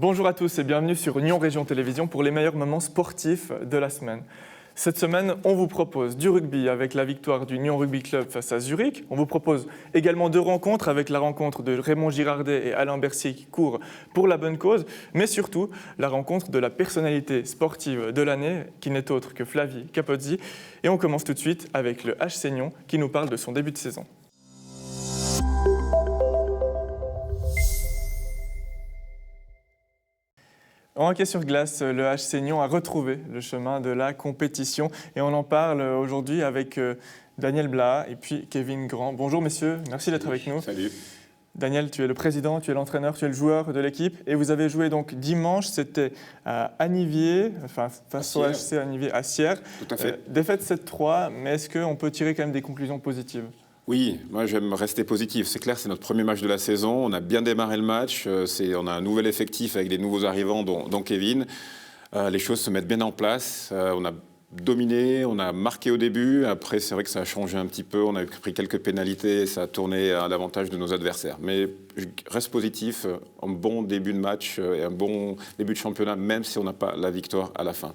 Bonjour à tous et bienvenue sur Nyon Région Télévision pour les meilleurs moments sportifs de la semaine. Cette semaine, on vous propose du rugby avec la victoire du Nyon Rugby Club face à Zurich. On vous propose également 2 rencontres avec la rencontre de Raymond Girardet et Alain Bercier qui courent pour la bonne cause, mais surtout la rencontre de la personnalité sportive de l'année qui n'est autre que Flavie Capozzi. Et on commence tout de suite avec le HC Nyon qui nous parle de son début de saison. En hockey sur glace, le HC Nyon a retrouvé le chemin de la compétition et on en parle aujourd'hui avec Daniel Blaha et puis Kevin Grand. Bonjour messieurs, merci d'être avec nous. Salut. Daniel, tu es le président, tu es l'entraîneur, tu es le joueur de l'équipe et vous avez joué donc dimanche, c'était à Anivier, face au HC Anivier à Sierre. Tout à fait. Défaite 7-3, mais est-ce qu'on peut tirer quand même des conclusions positives ? Oui, moi j'aime rester positif. C'est clair, c'est notre premier match de la saison. On a bien démarré le match. On a un nouvel effectif avec des nouveaux arrivants, dont Kevin. Les choses se mettent bien en place. On a dominé, on a marqué au début. Après, c'est vrai que ça a changé un petit peu. On a pris quelques pénalités et ça a tourné à l'avantage de nos adversaires. Mais je reste positif. Un bon début de match et un bon début de championnat, même si on n'a pas la victoire à la fin.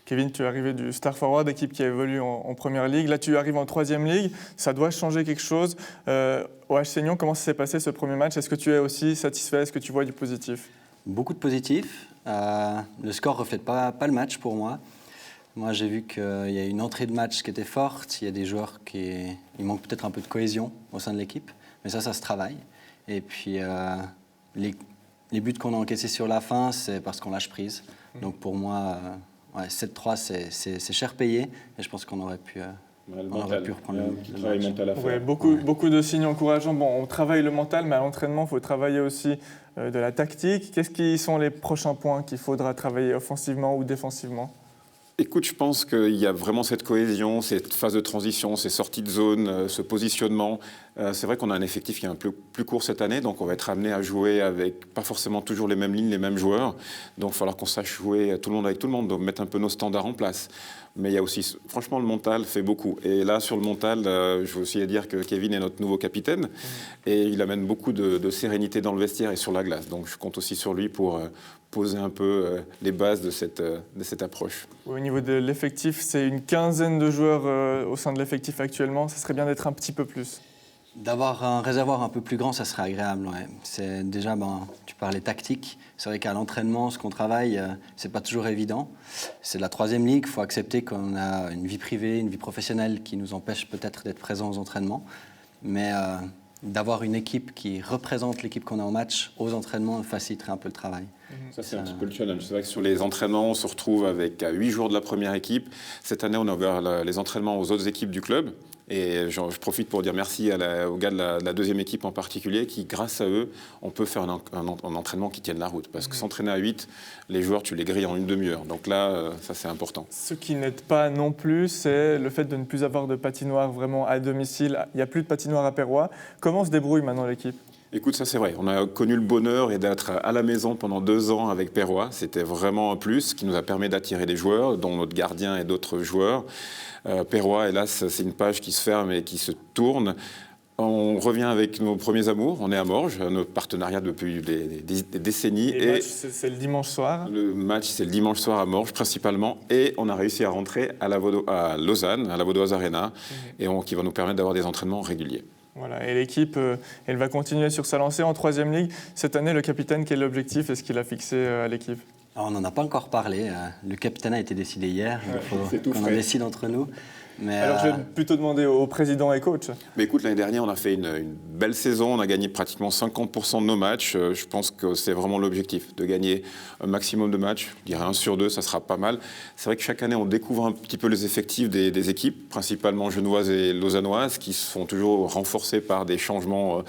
Kevin, tu es arrivé du Star Forward, équipe qui a évolué en première ligue. Là, tu arrives en 3e ligue. Ça doit changer quelque chose. Au HC Nyon, comment ça s'est passé ce premier match ? Est-ce que tu es aussi satisfait ? Est-ce que tu vois du positif ? Beaucoup de positif. Le score ne reflète pas le match pour moi. Moi, j'ai vu qu'il y a une entrée de match qui était forte. Il y a des joueurs il manque peut-être un peu de cohésion au sein de l'équipe. Mais ça se travaille. Et puis, les buts qu'on a encaissés sur la fin, c'est parce qu'on lâche prise. Donc pour moi... 7-3, c'est cher payé et je pense qu'on aurait pu reprendre le match. Mental à faire. Beaucoup de signes encourageants. Bon, on travaille le mental, mais à l'entraînement, il faut travailler aussi de la tactique. Qu'est-ce qui sont les prochains points qu'il faudra travailler offensivement ou défensivement ? Écoute, je pense qu'il y a vraiment cette cohésion, cette phase de transition, ces sorties de zone, ce positionnement. C'est vrai qu'on a un effectif qui est un peu plus court cette année, donc on va être amené à jouer avec pas forcément toujours les mêmes lignes, les mêmes joueurs. Donc il va falloir qu'on sache jouer tout le monde avec tout le monde, donc mettre un peu nos standards en place. Mais il y a aussi, franchement, le mental fait beaucoup. Et là, sur le mental, je veux aussi dire que Kevin est notre nouveau capitaine et il amène beaucoup de sérénité dans le vestiaire et sur la glace. Donc je compte aussi sur lui pour poser un peu les bases de cette approche. Au niveau de l'effectif, c'est une quinzaine de joueurs au sein de l'effectif actuellement. Ça serait bien d'être un petit peu plus. D'avoir un réservoir un peu plus grand, ça serait agréable. Ouais. C'est déjà, tu parlais tactique. C'est vrai qu'à l'entraînement, ce qu'on travaille, c'est pas toujours évident. C'est de la 3e ligue. Il faut accepter qu'on a une vie privée, une vie professionnelle qui nous empêche peut-être d'être présents aux entraînements. Mais d'avoir une équipe qui représente l'équipe qu'on a au match, aux entraînements, faciliterait un peu le travail. Ça, c'est un petit peu le challenge. C'est vrai que sur les entraînements, on se retrouve avec 8 jours de la première équipe. Cette année, on a ouvert les entraînements aux autres équipes du club. Et je profite pour dire merci aux gars de la 2e équipe en particulier qui, grâce à eux, on peut faire un entraînement qui tienne la route. Parce que s'entraîner à 8, les joueurs, tu les grilles en une demi-heure. Donc là, ça, c'est important. Ce qui n'aide pas non plus, c'est le fait de ne plus avoir de patinoire vraiment à domicile. Il n'y a plus de patinoire à Perrois. Comment se débrouille maintenant l'équipe ? Écoute, ça c'est vrai. On a connu le bonheur et d'être à la maison pendant 2 ans avec Perrois. C'était vraiment un plus qui nous a permis d'attirer des joueurs, dont notre gardien et d'autres joueurs. Perrois, hélas, c'est une page qui se ferme et qui se tourne. On revient avec nos premiers amours. On est à Morges, notre partenariat depuis des décennies. Et le match, c'est le dimanche soir. Le match, c'est le dimanche soir à Morges, principalement. Et on a réussi à rentrer à Lausanne, à la Vaudoise Arena, et qui va nous permettre d'avoir des entraînements réguliers. Voilà, et l'équipe, elle va continuer sur sa lancée en 3e ligue. Cette année, le capitaine, quel est l'objectif ? Est-ce qu'il a fixé à l'équipe ? Alors, on n'en a pas encore parlé. Le capitaine a été décidé hier. Il faut qu'on en décide entre nous. Mais alors, je vais plutôt demander au président et coach. Mais écoute, l'année dernière, on a fait une belle saison. On a gagné pratiquement 50% de nos matchs. Je pense que c'est vraiment l'objectif, de gagner un maximum de matchs. Je dirais 1 sur 2, ça sera pas mal. C'est vrai que chaque année, on découvre un petit peu les effectifs des équipes, principalement genevoises et lausannoises, qui sont toujours renforcés par des changements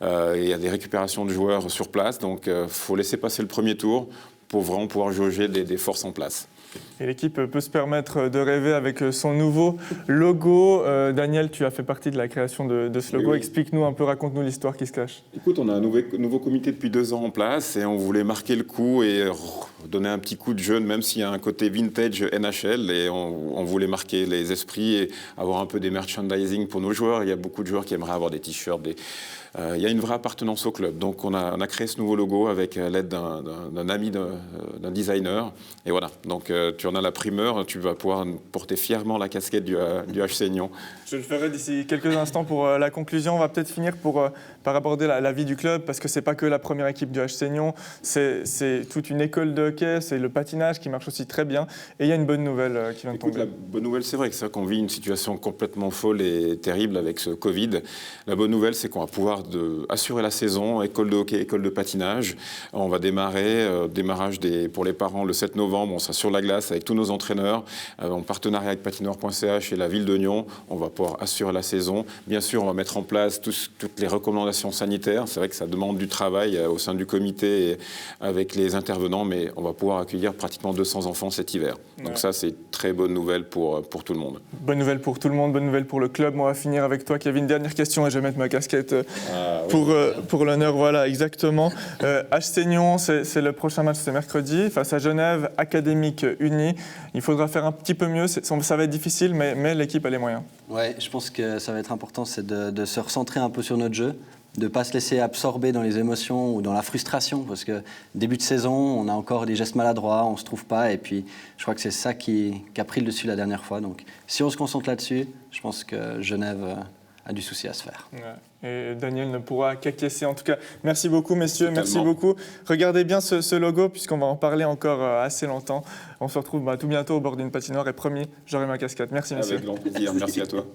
et des récupérations de joueurs sur place. Donc, il faut laisser passer le premier tour pour vraiment pouvoir jauger des forces en place. Et l'équipe peut se permettre de rêver avec son nouveau logo. Daniel, tu as fait partie de la création de ce logo. Oui. Explique-nous un peu, raconte-nous l'histoire qui se cache. Écoute, on a un nouveau comité depuis 2 ans en place et on voulait marquer le coup et donner un petit coup de jeune, même s'il y a un côté vintage NHL, et on voulait marquer les esprits et avoir un peu des merchandising pour nos joueurs. Il y a beaucoup de joueurs qui aimeraient avoir des t-shirts, il y a une vraie appartenance au club. Donc on a créé ce nouveau logo avec l'aide d'un ami, d'un designer. Et voilà, donc tu en as la primeur, tu vas pouvoir porter fièrement la casquette du HC Nyon. Je le ferai d'ici quelques instants pour la conclusion. On va peut-être finir par aborder la vie du club, parce que ce n'est pas que la première équipe du HC Nyon, c'est toute une école de hockey, c'est le patinage qui marche aussi très bien. Et il y a une bonne nouvelle qui vient de tomber. La bonne nouvelle, c'est vrai que c'est vrai qu'on vit une situation complètement folle et terrible avec ce Covid. La bonne nouvelle, c'est qu'on va pouvoir assurer la saison, école de hockey, école de patinage. On va démarrage pour les parents le 7 novembre. On sera sur la glace avec tous nos entraîneurs, en partenariat avec patinoire.ch et la ville de Nyon. On va pouvoir assurer la saison. Bien sûr, on va mettre en place toutes les recommandations sanitaires. C'est vrai que ça demande du travail au sein du comité et avec les intervenants, mais on va pouvoir accueillir pratiquement 200 enfants cet hiver. Donc ça, c'est une très bonne nouvelle pour tout le monde. Bonne nouvelle pour tout le monde, bonne nouvelle pour le club. On va finir avec toi, Kevin. Dernière question et je vais mettre ma casquette pour l'honneur. Voilà, exactement. HC Nyon, c'est le prochain match, c'est mercredi, face à Genève, Académique Unie. Il faudra faire un petit peu mieux. Ça va être difficile, mais l'équipe a les moyens. Ouais, je pense que ça va être important, c'est de se recentrer un peu sur notre jeu, de ne pas se laisser absorber dans les émotions ou dans la frustration, parce que début de saison, on a encore des gestes maladroits, on ne se trouve pas, et puis je crois que c'est ça qui a pris le dessus la dernière fois. Donc si on se concentre là-dessus, je pense que Genève a du souci à se faire. Ouais. Et Daniel ne pourra qu'acquiescer. En tout cas, merci beaucoup, messieurs. Totalement. Merci beaucoup. Regardez bien ce logo, puisqu'on va en parler encore assez longtemps. On se retrouve tout bientôt au bord d'une patinoire. Et promis, j'aurai ma casquette. Merci, messieurs. Avec grand plaisir. Merci à toi.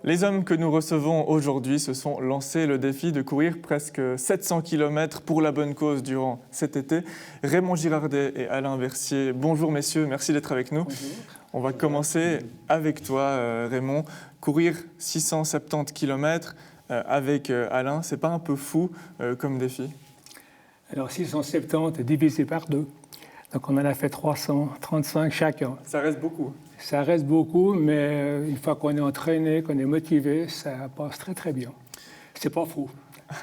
Les hommes que nous recevons aujourd'hui se sont lancés le défi de courir presque 700 km pour la bonne cause durant cet été. Raymond Girardet et Alain Versier, bonjour messieurs, merci d'être avec nous. Bonjour. On va commencer avec toi Raymond. Courir 670 km avec Alain, c'est pas un peu fou comme défi? Alors 670 divisé par 2, donc on en a fait 335 chacun. Ça reste beaucoup. Ça reste beaucoup, mais une fois qu'on est entraîné, qu'on est motivé, ça passe très très bien. C'est pas fou.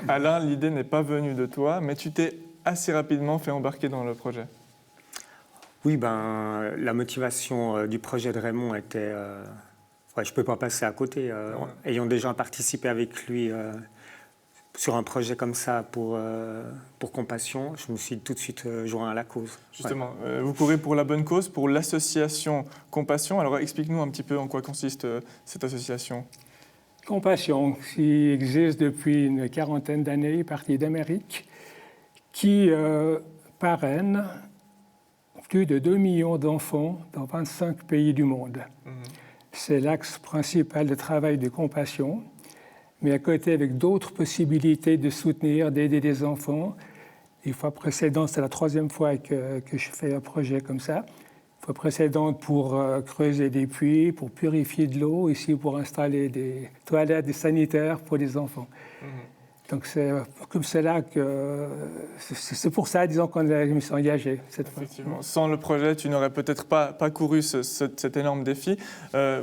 Alain, l'idée n'est pas venue de toi, mais tu t'es assez rapidement fait embarquer dans le projet. Oui, la motivation du projet de Raymond était... je ne peux pas passer à côté. Ayant déjà participé avec lui sur un projet comme ça pour Compassion, je me suis tout de suite joint à la cause. Justement, vous courez pour la bonne cause, pour l'association Compassion. Alors explique-nous un petit peu en quoi consiste cette association. Compassion, qui existe depuis une quarantaine d'années, partie d'Amérique, qui parraine plus de 2 millions d'enfants dans 25 pays du monde. C'est l'axe principal de travail de Compassion, mais à côté avec d'autres possibilités de soutenir, d'aider des enfants. Une fois précédente, c'est la 3e fois que je fais un projet comme ça. Une fois précédente pour creuser des puits, pour purifier de l'eau, ici pour installer des toilettes, des sanitaires pour les enfants. Donc c'est comme cela que c'est pour ça, disons, qu'on je me suis engagé cette fois. Effectivement. Sans le projet, tu n'aurais peut-être pas couru cet énorme défi.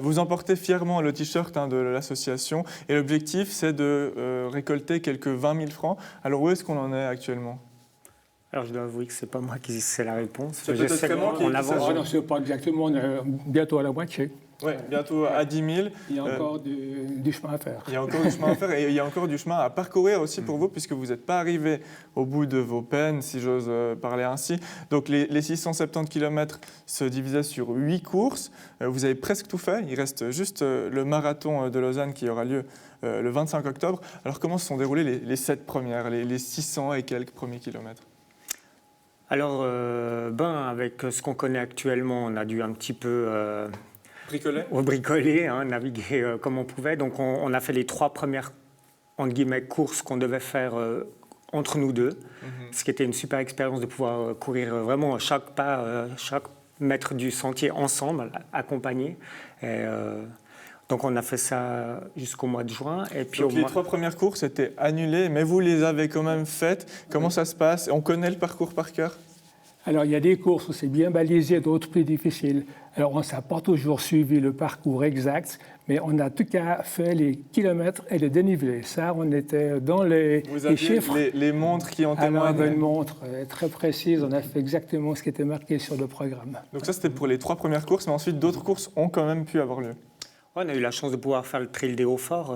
Vous emportez fièrement le t-shirt de l'association et l'objectif, c'est de récolter quelques 20 000 francs. Alors où est-ce qu'on en est actuellement? Alors je dois avouer que c'est pas moi qui sais la réponse. C'est peut-être Raymond qui avance. Non, c'est pas exactement, on est bientôt à la moitié. Oui, bientôt à 10 000. Il y a encore du chemin à faire. Il y a encore du chemin à faire et il y a encore du chemin à parcourir aussi pour vous, puisque vous n'êtes pas arrivé au bout de vos peines, si j'ose parler ainsi. Donc les 670 km se divisaient sur 8 courses. Vous avez presque tout fait. Il reste juste le marathon de Lausanne qui aura lieu le 25 octobre. Alors comment se sont déroulées les 7 premières, les 600 et quelques premiers kilomètres? Alors, avec ce qu'on connaît actuellement, on a dû un petit peu... bricoler, naviguer comme on pouvait. Donc on a fait les 3 premières entre guillemets, courses qu'on devait faire entre nous deux, ce qui était une super expérience de pouvoir courir vraiment chaque pas, chaque mètre du sentier ensemble, accompagnés. Donc on a fait ça jusqu'au mois de juin. Et puis donc les 3 premières courses étaient annulées, mais vous les avez quand même faites. Comment ça se passe? On connaît le parcours par cœur? Alors, il y a des courses où c'est bien balisé, d'autres plus difficiles. Alors, on n'a pas toujours suivi le parcours exact, mais on a en tout cas fait les kilomètres et le dénivelé. Ça, on était dans les chiffres. les montres qui en Alors, on avait témoignent. une montre très précise. On a fait exactement ce qui était marqué sur le programme. Donc ça, c'était pour les 3 premières courses, mais ensuite, d'autres courses ont quand même pu avoir lieu. Ouais, on a eu la chance de pouvoir faire le trail des Hauts-Forts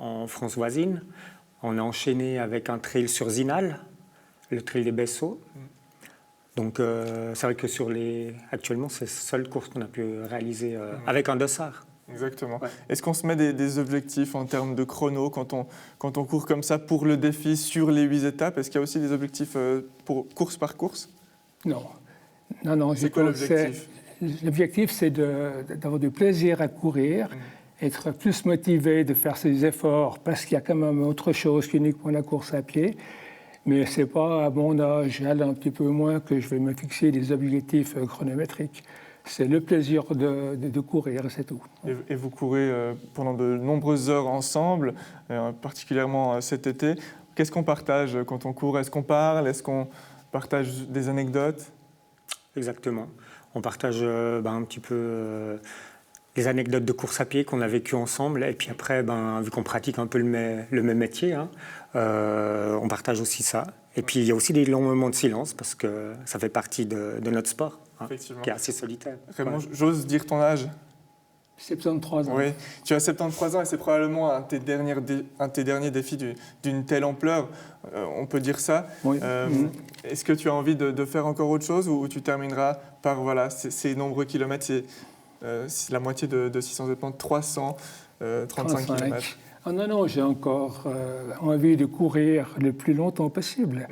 en France voisine. On a enchaîné avec un trail sur Zinal, le trail des Bessaux. Donc c'est vrai que actuellement, c'est la seule course qu'on a pu réaliser avec un dossard. Exactement. Ouais. Est-ce qu'on se met des objectifs en termes de chrono quand on court comme ça pour le défi sur les 8 étapes? Est-ce qu'il y a aussi des objectifs pour course par course? Non. Non, C'est quoi l'objectif? L'objectif, c'est d'avoir du plaisir à courir, être plus motivé de faire ses efforts parce qu'il y a quand même autre chose qu'uniquement la course à pied. Mais ce n'est pas à mon âge, un petit peu moins, que je vais me fixer des objectifs chronométriques. C'est le plaisir de courir, c'est tout. Et vous courez pendant de nombreuses heures ensemble, particulièrement cet été. Qu'est-ce qu'on partage quand on court? Est-ce qu'on parle? Est-ce qu'on partage des anecdotes? Exactement. On partage un petit peu les anecdotes de course à pied qu'on a vécues ensemble. Et puis après, vu qu'on pratique un peu le même métier, on partage aussi ça. Et puis il y a aussi des longs moments de silence parce que ça fait partie de notre sport, qui est assez solitaire. Raymond, Ouais. j'ose dire ton âge? 73 ans. Oui, tu as 73 ans et c'est probablement un de tes derniers défis d'une telle ampleur, on peut dire ça. Oui. Est-ce que tu as envie de faire encore autre chose ou tu termineras par ces nombreux kilomètres, c'est la moitié de 670, 335 km? Ah non, j'ai encore envie de courir le plus longtemps possible.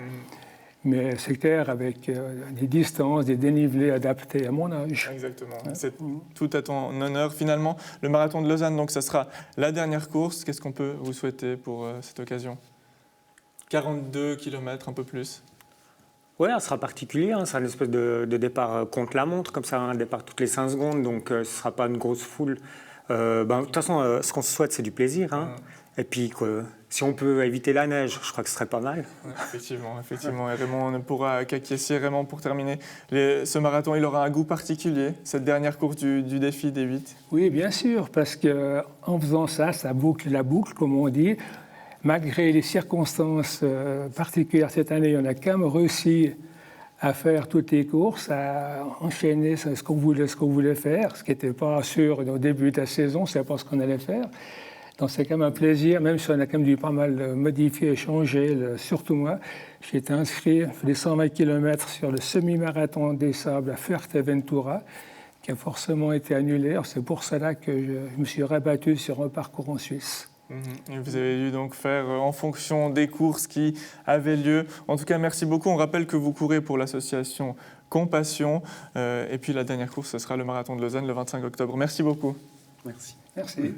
Mais c'est clair, avec des distances, des dénivelés adaptés à mon âge. Exactement, c'est tout à ton honneur. Finalement, le marathon de Lausanne, donc ça sera la dernière course. Qu'est-ce qu'on peut vous souhaiter pour cette occasion? 42 km, un peu plus. Oui, ça sera particulier. C'est un espèce de départ contre la montre, comme ça, un départ toutes les 5 secondes. Donc, ce ne sera pas une grosse foule. De toute façon, ce qu'on se souhaite, c'est du plaisir. Et puis, si on peut éviter la neige, je crois que ce serait pas mal. Ouais, effectivement. Et Raymond ne pourra qu'acquiescer. Raymond, pour terminer, ce marathon, il aura un goût particulier, cette dernière course du défi des 8. Oui, bien sûr, parce qu'en faisant ça, ça boucle la boucle, comme on dit. Malgré les circonstances particulières cette année, on a quand même réussi à faire toutes les courses, à enchaîner ce qu'on voulait faire, ce qui n'était pas sûr au début de la saison, c'est pas ce qu'on allait faire. Donc c'est quand même un plaisir, même si on a quand même dû pas mal modifier et changer, surtout moi. J'ai été inscrit les 120 km sur le semi-marathon des Sables à Fuerteventura, qui a forcément été annulé. C'est pour cela que je me suis rabattu sur un parcours en Suisse. Et vous avez dû donc faire en fonction des courses qui avaient lieu. En tout cas, merci beaucoup. On rappelle que vous courez pour l'association Compassion. Et puis la dernière course, ce sera le marathon de Lausanne le 25 octobre. Merci beaucoup. Merci. Merci.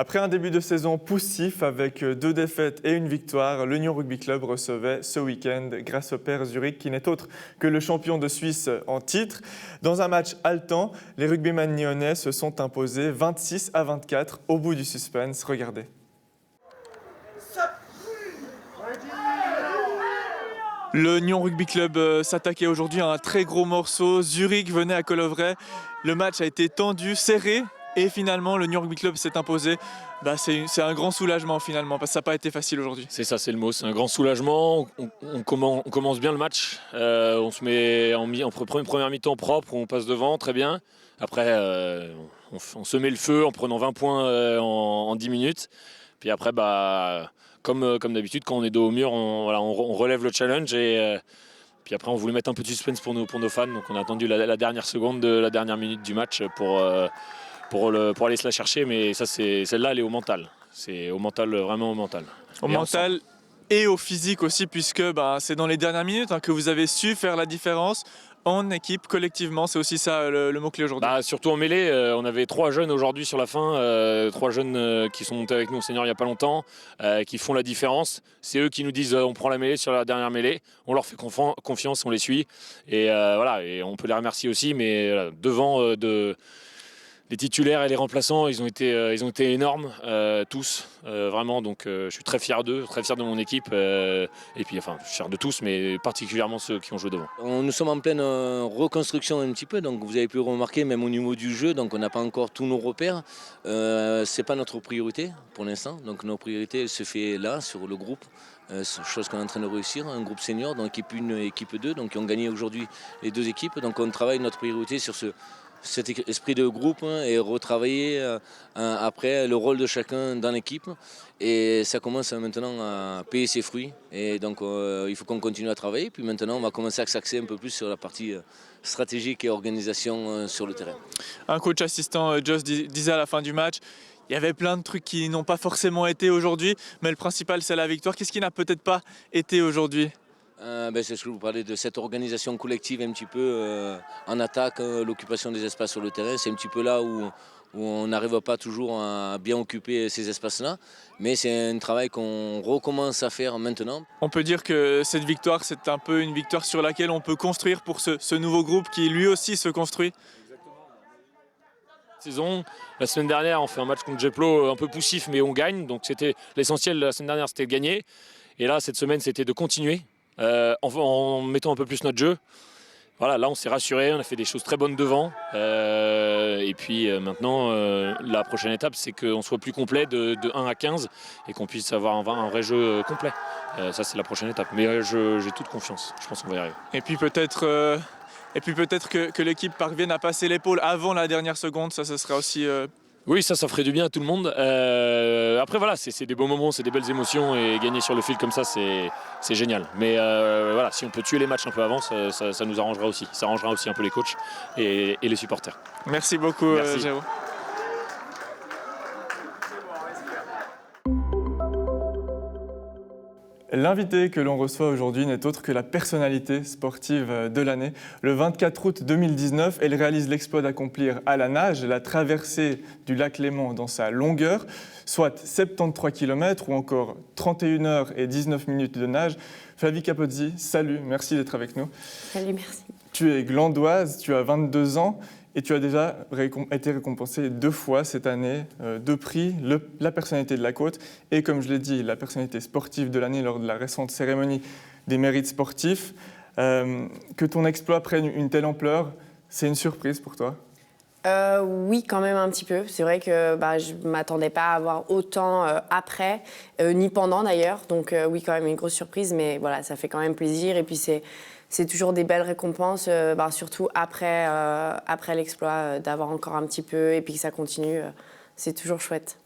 Après un début de saison poussif avec 2 défaites et 1 victoire, le Nyon Rugby Club recevait ce week-end Grasshopper Zurich, qui n'est autre que le champion de Suisse en titre. Dans un match haletant, les rugbymen nyonnais se sont imposés 26-24 au bout du suspense. Regardez. Le Nyon Rugby Club s'attaquait aujourd'hui à un très gros morceau. Zurich venait à Colovray. Le match a été tendu, serré. Et finalement, le Nyon Rugby Club s'est imposé. C'est un grand soulagement finalement, parce que ça n'a pas été facile aujourd'hui. C'est ça, c'est le mot. C'est un grand soulagement. On commence bien le match. On se met en première mi-temps propre, on passe devant, très bien. Après, on se met le feu en prenant 20 points en 10 minutes. Puis après, comme d'habitude, quand on est dos au mur, on relève le challenge. Et puis après, on voulait mettre un peu de suspense pour nos fans. Donc on a attendu la dernière seconde de la dernière minute du match pour aller se la chercher, mais ça, celle-là, elle est au mental. C'est au mental, vraiment au mental. Au mental et au physique aussi, puisque c'est dans les dernières minutes que vous avez su faire la différence en équipe, collectivement. C'est aussi ça le mot-clé aujourd'hui. Surtout en mêlée, on avait 3 jeunes aujourd'hui sur la fin, 3 jeunes qui sont montés avec nous au senior il n'y a pas longtemps, qui font la différence. C'est eux qui nous disent on prend la mêlée sur la dernière mêlée, on leur fait confiance, on les suit. Et et on peut les remercier aussi, mais devant Les titulaires et les remplaçants, ils ont été énormes, tous, vraiment. Donc je suis très fier d'eux, très fier de mon équipe. Et puis, enfin, je suis fier de tous, mais particulièrement ceux qui ont joué devant. Nous sommes en pleine reconstruction un petit peu, donc vous avez pu remarquer, même au niveau du jeu, donc on n'a pas encore tous nos repères. C'est pas notre priorité pour l'instant, donc notre priorité se fait là, sur le groupe. Chose qu'on est en train de réussir, un groupe senior, donc équipe 1 et équipe 2, donc qui ont gagné aujourd'hui les 2 équipes. Donc on travaille notre priorité sur cet esprit de groupe et retravailler après le rôle de chacun dans l'équipe. Et ça commence maintenant à payer ses fruits. Et donc il faut qu'on continue à travailler. Puis maintenant, on va commencer à s'axer un peu plus sur la partie stratégique et organisation sur le terrain. Un coach assistant, Joss, disait à la fin du match, il y avait plein de trucs qui n'ont pas forcément été aujourd'hui, mais le principal, c'est la victoire. Qu'est-ce qui n'a peut-être pas été aujourd'hui ? C'est ce que vous parlez de cette organisation collective un petit peu en attaque, l'occupation des espaces sur le terrain. C'est un petit peu là où on n'arrive pas toujours à bien occuper ces espaces-là. Mais c'est un travail qu'on recommence à faire maintenant. On peut dire que cette victoire, c'est un peu une victoire sur laquelle on peut construire pour ce nouveau groupe qui lui aussi se construit. Saison. La semaine dernière, on fait un match contre Jeplo un peu poussif, mais on gagne. Donc c'était l'essentiel de la semaine dernière, c'était de gagner. Et là, cette semaine, c'était de continuer en mettant un peu plus notre jeu. Voilà, là, on s'est rassuré, on a fait des choses très bonnes devant. Et puis maintenant, la prochaine étape, c'est qu'on soit plus complet de 1 à 15 et qu'on puisse avoir un vrai jeu complet. Ça, c'est la prochaine étape. Mais j'ai toute confiance. Je pense qu'on va y arriver. Et puis peut-être que l'équipe parvienne à passer l'épaule avant la dernière seconde, ça ce sera aussi... Oui, ça ferait du bien à tout le monde. Après, voilà, c'est des beaux moments, c'est des belles émotions et gagner sur le fil comme ça, c'est génial. Mais voilà, si on peut tuer les matchs un peu avant, ça nous arrangera aussi. Ça arrangera aussi un peu les coachs et les supporters. Merci beaucoup, Géo. L'invité que l'on reçoit aujourd'hui n'est autre que la personnalité sportive de l'année. Le 24 août 2019, elle réalise l'exploit d'accomplir à la nage la traversée du lac Léman dans sa longueur, soit 73 km ou encore 31 heures et 19 minutes de nage. Flavie Capozzi, salut, merci d'être avec nous. Salut, merci. Tu es glandoise, tu as 22 ans et tu as déjà été récompensée 2 fois cette année, 2 prix, la personnalité de la côte et, comme je l'ai dit, la personnalité sportive de l'année lors de la récente cérémonie des mérites sportifs. Que ton exploit prenne une telle ampleur, c'est une surprise pour toi ? Oui, quand même un petit peu. C'est vrai que je ne m'attendais pas à avoir autant après, ni pendant d'ailleurs. Donc oui, quand même une grosse surprise, mais voilà, ça fait quand même plaisir. Et puis c'est toujours des belles récompenses, surtout après l'exploit, d'avoir encore un petit peu et puis que ça continue. C'est toujours chouette.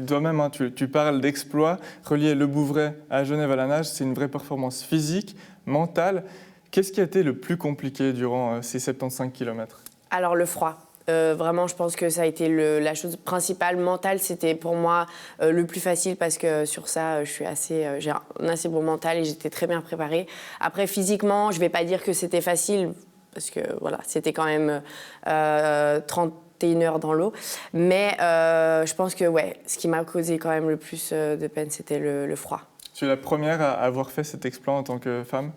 Toi-même, hein, tu parles d'exploit. Relier Le Bouvray à Genève à la nage, c'est une vraie performance physique, mentale. Qu'est-ce qui a été le plus compliqué durant ces 75 km ? Alors le froid. Vraiment, je pense que ça a été la chose principale. Mentale, c'était pour moi le plus facile parce que sur ça, j'ai un assez bon mental et j'étais très bien préparée. Après, physiquement, je ne vais pas dire que c'était facile parce que voilà, c'était quand même 31 heures dans l'eau. Mais je pense que ce qui m'a causé quand même le plus de peine, c'était le froid. Tu es la première à avoir fait cet exploit en tant que femme ?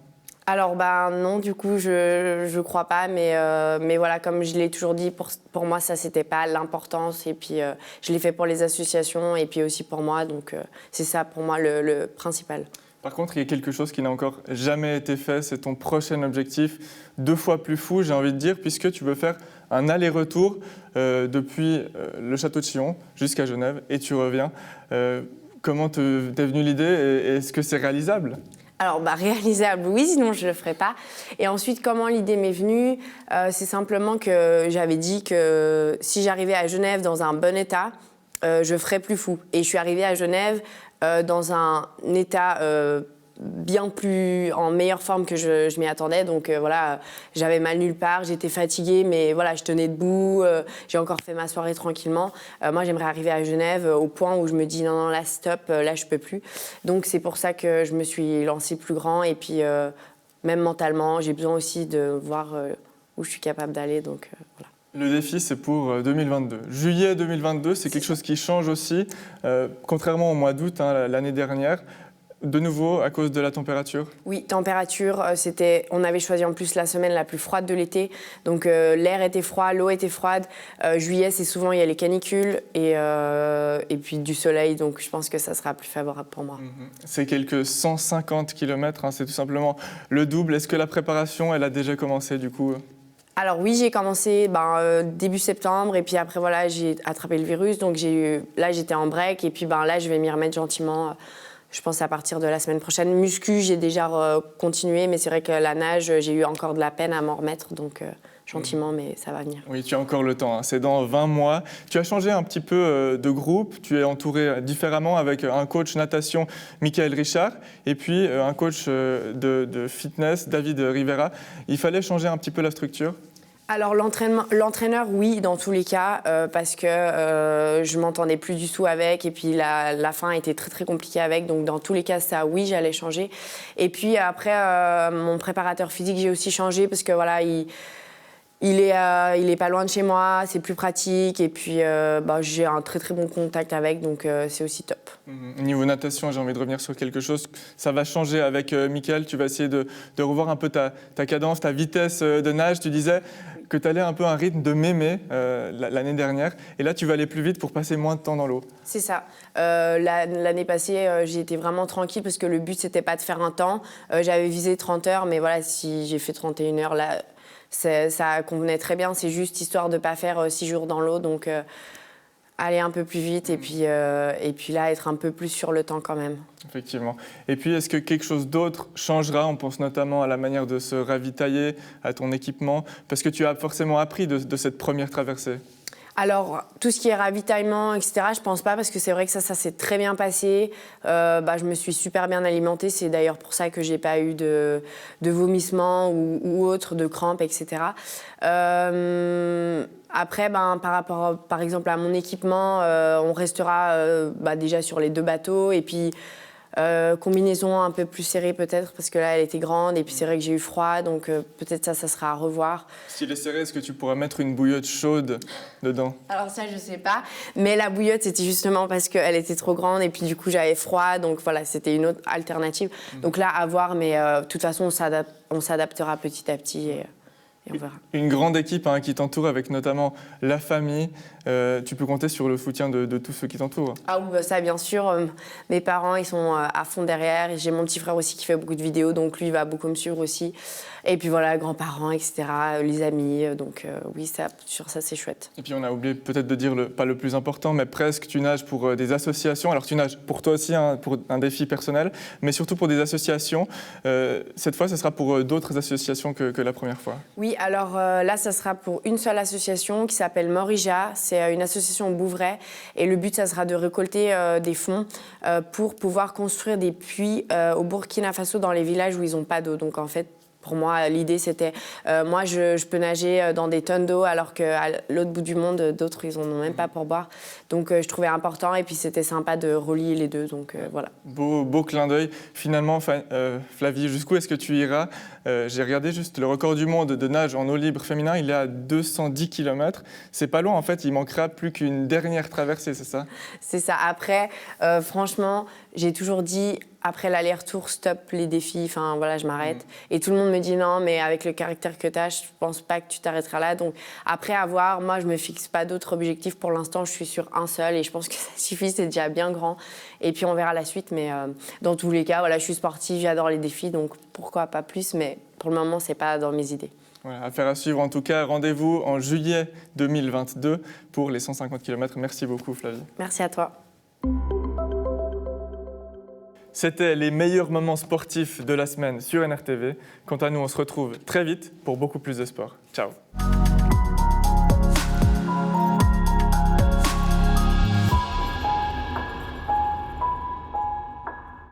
Alors non, du coup je crois pas, mais voilà, comme je l'ai toujours dit, pour moi ça c'était pas l'importance et puis je l'ai fait pour les associations et puis aussi pour moi, donc c'est ça pour moi le principal. Par contre, il y a quelque chose qui n'a encore jamais été fait, c'est ton prochain objectif, 2 fois plus fou, j'ai envie de dire, puisque tu veux faire un aller-retour depuis le château de Chillon jusqu'à Genève et tu reviens. Comment t'es venue l'idée et est-ce que c'est réalisable ? Alors, réalisable, oui, sinon je ne le ferais pas. Et ensuite, comment l'idée m'est venue ? C'est simplement que j'avais dit que si j'arrivais à Genève dans un bon état, je ferais plus fou. Et je suis arrivée à Genève dans un état bien plus en meilleure forme que je m'y attendais. Donc voilà, j'avais mal nulle part, j'étais fatiguée, mais voilà, je tenais debout, j'ai encore fait ma soirée tranquillement. Moi, j'aimerais arriver à Genève au point où je me dis non, là, stop, là, je peux plus. Donc c'est pour ça que je me suis lancée plus grand et puis même mentalement, j'ai besoin aussi de voir où je suis capable d'aller. Donc voilà. Le défi, c'est pour 2022. Juillet 2022, c'est quelque chose qui change aussi. Contrairement au mois d'août, l'année dernière, de nouveau à cause de la température? Oui, température, on avait choisi en plus la semaine la plus froide de l'été, donc l'air était froid, l'eau était froide. Juillet, c'est souvent, il y a les canicules et puis du soleil, donc je pense que ça sera plus favorable pour moi. C'est quelques 150 km, c'est tout simplement le double. Est-ce que la préparation, elle a déjà commencé du coup? Alors oui, j'ai commencé début septembre et puis après voilà, j'ai attrapé le virus, donc là j'étais en break et puis là je vais m'y remettre gentiment. Je pense à partir de la semaine prochaine. Muscu, j'ai déjà continué, mais c'est vrai que la nage, j'ai eu encore de la peine à m'en remettre, donc gentiment, mais ça va venir. Oui, tu as encore le temps, c'est dans 20 mois. Tu as changé un petit peu de groupe, tu es entouré différemment avec un coach natation, Michael Richard, et puis un coach de fitness, David Rivera. Il fallait changer un petit peu la structure? Alors l'entraîneur, oui, dans tous les cas, parce que je m'entendais plus du tout avec, et puis la fin était très très compliquée avec, donc dans tous les cas, ça, oui, j'allais changer. Et puis après, mon préparateur physique, j'ai aussi changé, parce que voilà, il est pas loin de chez moi, c'est plus pratique, et puis j'ai un très très bon contact avec, donc c'est aussi top. Niveau natation, j'ai envie de revenir sur quelque chose. Ça va changer avec Michael, tu vas essayer de revoir un peu ta cadence, ta vitesse de nage. Tu disais que tu allais un peu à un rythme de mémé l'année dernière, et là tu vas aller plus vite pour passer moins de temps dans l'eau. C'est ça. L'année passée, j'ai été vraiment tranquille parce que le but c'était pas de faire un temps. J'avais visé 30 heures, mais voilà, si j'ai fait 31 heures, là, ça convenait très bien. C'est juste histoire de ne pas faire 6 jours dans l'eau, donc aller un peu plus vite et puis là, être un peu plus sur le temps quand même. Effectivement. Et puis, est-ce que quelque chose d'autre changera? On pense notamment à la manière de se ravitailler, à ton équipement, parce que tu as forcément appris de cette première traversée. Alors, tout ce qui est ravitaillement, etc., je pense pas, parce que c'est vrai que ça s'est très bien passé. Je me suis super bien alimentée. C'est d'ailleurs pour ça que j'ai pas eu de vomissements ou autre, de crampes, etc. Après, par rapport, par exemple, à mon équipement, on restera déjà sur les 2 bateaux. Et puis, combinaison un peu plus serrée peut-être, parce que là, elle était grande. Et puis, c'est vrai que j'ai eu froid, donc peut-être ça sera à revoir. S'il est serré, est-ce que tu pourras mettre une bouillotte chaude dedans? Alors ça, je sais pas. Mais la bouillotte, c'était justement parce qu'elle était trop grande. Et puis, du coup, j'avais froid. Donc, voilà, c'était une autre alternative. Donc là, à voir. Mais de toute façon, on s'adaptera petit à petit. Et on verra. Une grande équipe qui t'entoure, avec notamment la famille. Tu peux compter sur le soutien de tous ceux qui t'entourent. Ah oui, ça bien sûr. Mes parents, ils sont à fond derrière. Et j'ai mon petit frère aussi qui fait beaucoup de vidéos, donc lui, il va beaucoup me suivre aussi. Et puis voilà, grands-parents, etc., les amis. Donc oui, sur ça, c'est chouette. Et puis on a oublié peut-être de dire, pas le plus important, mais presque, tu nages pour des associations. Alors tu nages pour toi aussi, pour un défi personnel, mais surtout pour des associations. Cette fois, ce sera pour d'autres associations que la première fois. Oui, alors là, ça sera pour une seule association qui s'appelle Morija. C'est une association au Bouvray. Et le but, ça sera de récolter des fonds pour pouvoir construire des puits au Burkina Faso, dans les villages où ils n'ont pas d'eau. Donc en fait, pour moi, l'idée, c'était, moi, je peux nager dans des tonnes d'eau, alors qu'à l'autre bout du monde, d'autres, ils n'en ont même pas pour boire. Donc, je trouvais important, et puis c'était sympa de relier les deux, donc voilà. Beau clin d'œil. Finalement, Flavie, jusqu'où est-ce que tu iras? J'ai regardé juste le record du monde de nage en eau libre féminin, il est à 210 km. C'est pas loin, en fait, il manquera plus qu'une dernière traversée, c'est ça? C'est ça. Après, franchement, j'ai toujours dit, après l'aller-retour, stop les défis, enfin voilà, je m'arrête. Et tout le monde me dit non, mais avec le caractère que tu as, je pense pas que tu t'arrêteras là. Donc après avoir, moi je me fixe pas d'autres objectifs pour l'instant, je suis sur un seul et je pense que ça suffit, c'est déjà bien grand. Et puis on verra la suite, mais dans tous les cas, voilà, je suis sportive, j'adore les défis, donc pourquoi pas plus, mais pour le moment, c'est pas dans mes idées. Voilà, affaire à suivre en tout cas. Rendez-vous en juillet 2022 pour les 150 km. Merci beaucoup Flavie. Merci à toi. C'était les meilleurs moments sportifs de la semaine sur NRTV. Quant à nous, on se retrouve très vite pour beaucoup plus de sport. Ciao.